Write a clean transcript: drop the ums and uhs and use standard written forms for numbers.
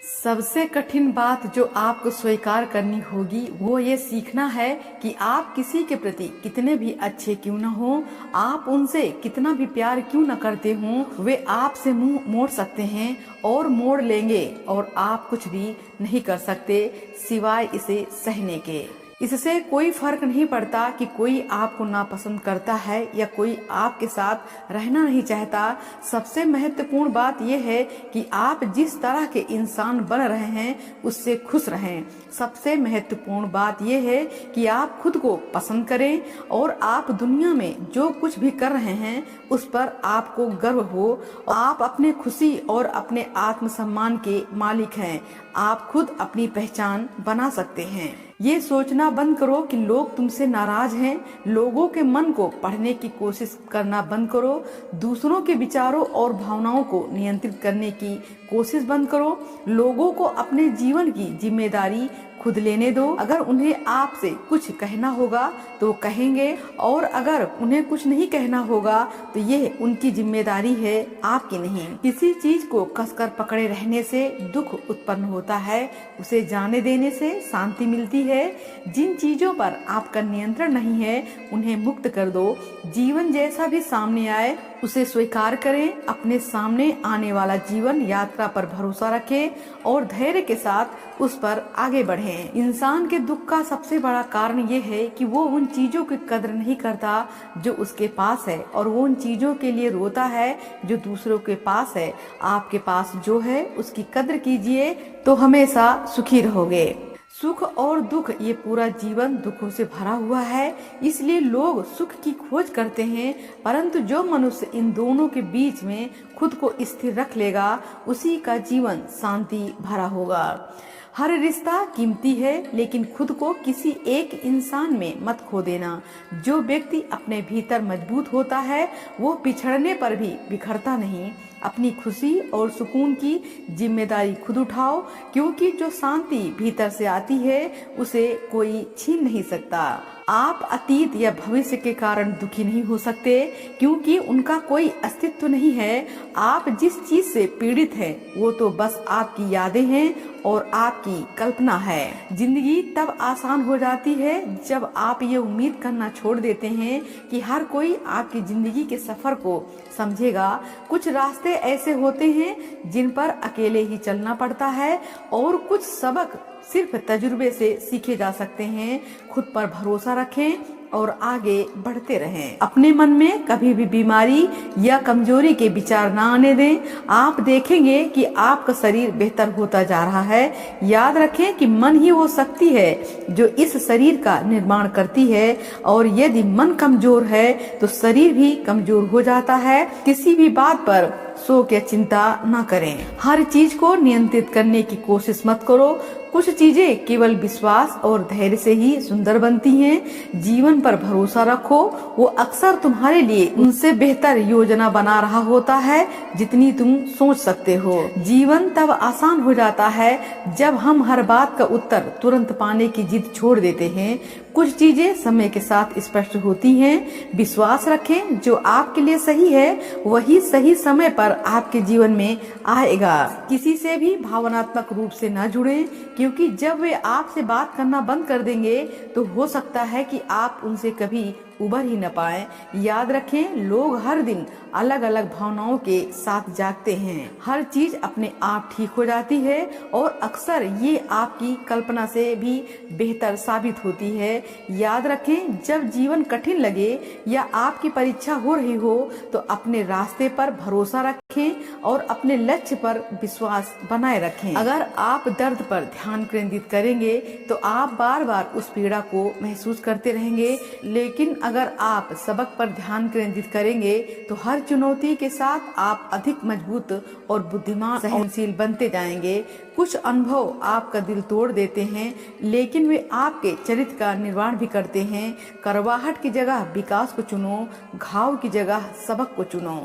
सबसे कठिन बात जो आपको स्वीकार करनी होगी वो ये सीखना है कि आप किसी के प्रति कितने भी अच्छे क्यों न हो, आप उनसे कितना भी प्यार क्यों न करते हो, वे आपसे मुंह मोड़ सकते हैं और मोड़ लेंगे और आप कुछ भी नहीं कर सकते सिवाय इसे सहने के। इससे कोई फर्क नहीं पड़ता कि कोई आपको नापसंद करता है या कोई आपके साथ रहना नहीं चाहता। सबसे महत्वपूर्ण बात यह है कि आप जिस तरह के इंसान बन रहे हैं उससे खुश रहें। सबसे महत्वपूर्ण बात यह है कि आप खुद को पसंद करें और आप दुनिया में जो कुछ भी कर रहे हैं उस पर आपको गर्व हो। आप अपने खुशी और अपने आत्मसम्मान के मालिक हैं। आप खुद अपनी पहचान बना सकते हैं। ये सोचना बंद करो कि लोग तुमसे नाराज हैं। लोगों के मन को पढ़ने की कोशिश करना बंद करो। दूसरों के विचारों और भावनाओं को नियंत्रित करने की कोशिश बंद करो। लोगों को अपने जीवन की जिम्मेदारी खुद लेने दो। अगर उन्हें आपसे कुछ कहना होगा तो कहेंगे और अगर उन्हें कुछ नहीं कहना होगा तो यह उनकी जिम्मेदारी है, आपकी नहीं। किसी चीज को कसकर पकड़े रहने से दुख उत्पन्न होता है, उसे जाने देने से शांति मिलती है। जिन चीजों पर आपका नियंत्रण नहीं है उन्हें मुक्त कर दो। जीवन जैसा भी सामने आए उसे स्वीकार करें। अपने सामने आने वाला जीवन यात्रा पर भरोसा रखें और धैर्य के साथ उस पर आगे बढ़ें। इंसान के दुख का सबसे बड़ा कारण ये है कि वो उन चीजों की कदर नहीं करता जो उसके पास है और वो उन चीजों के लिए रोता है जो दूसरों के पास है। आपके पास जो है उसकी कदर कीजिए तो हमेशा सुखी रहोगे। सुख और दुख, ये पूरा जीवन दुखों से भरा हुआ है, इसलिए लोग सुख की खोज करते हैं। परंतु जो मनुष्य इन दोनों के बीच में खुद को स्थिर रख लेगा उसी का जीवन शांति भरा होगा। हर रिश्ता कीमती है, लेकिन खुद को किसी एक इंसान में मत खो देना। जो व्यक्ति अपने भीतर मजबूत होता है वो बिछड़ने पर भी बिखरता नहीं। अपनी खुशी और सुकून की जिम्मेदारी खुद उठाओ, क्योंकि जो शांति भीतर से आती है उसे कोई छीन नहीं सकता। आप अतीत या भविष्य के कारण दुखी नहीं हो सकते, क्योंकि उनका कोई अस्तित्व नहीं है। आप जिस चीज से पीड़ित हैं वो तो बस आपकी यादें हैं और आपकी कल्पना है। जिंदगी तब आसान हो जाती है जब आप ये उम्मीद करना छोड़ देते हैं कि हर कोई आपकी जिंदगी के सफर को समझेगा। कुछ रास्ते ऐसे होते हैं जिन पर अकेले ही चलना पड़ता है और कुछ सबक सिर्फ तजुर्बे से सीखे जा सकते हैं। खुद पर भरोसा रखें और आगे बढ़ते रहें। अपने मन में कभी भी बीमारी या कमजोरी के विचार ना आने दें। आप देखेंगे कि आपका शरीर बेहतर होता जा रहा है। याद रखें कि मन ही वो शक्ति है जो इस शरीर का निर्माण करती है और यदि मन कमजोर है तो शरीर भी कमजोर हो जाता है। किसी भी बात पर शोक या चिंता न करें। हर चीज को नियंत्रित करने की कोशिश मत करो। कुछ चीजें केवल विश्वास और धैर्य से ही सुंदर बनती हैं। जीवन पर भरोसा रखो, वो अक्सर तुम्हारे लिए उनसे बेहतर योजना बना रहा होता है जितनी तुम सोच सकते हो। जीवन तब आसान हो जाता है जब हम हर बात का उत्तर तुरंत पाने की जिद छोड़ देते हैं। कुछ चीजें समय के साथ स्पष्ट होती हैं। विश्वास रखें, जो आपके लिए सही है वही सही समय पर आपके जीवन में आएगा। किसी से भी भावनात्मक रूप से न जुड़ें, क्योंकि जब वे आपसे बात करना बंद कर देंगे तो हो सकता है कि आप उनसे कभी उबर ही न पाए। याद रखें, लोग हर दिन अलग अलग भावनाओं के साथ जागते हैं। हर चीज अपने आप ठीक हो जाती है और अक्सर ये आपकी कल्पना से भी बेहतर साबित होती है। याद रखें, जब जीवन कठिन लगे या आपकी परीक्षा हो रही हो तो अपने रास्ते पर भरोसा रखें और अपने लक्ष्य पर विश्वास बनाए रखें। अगर आप दर्द पर ध्यान केंद्रित करेंगे तो आप बार बार उस पीड़ा को महसूस करते रहेंगे, लेकिन अगर आप सबक पर ध्यान केंद्रित करेंगे तो हर चुनौती के साथ आप अधिक मजबूत और बुद्धिमान सहनशील बनते जाएंगे। कुछ अनुभव आपका दिल तोड़ देते हैं, लेकिन वे आपके चरित्र का निर्माण भी करते हैं। करवाहट की जगह विकास को चुनो, घाव की जगह सबक को चुनो।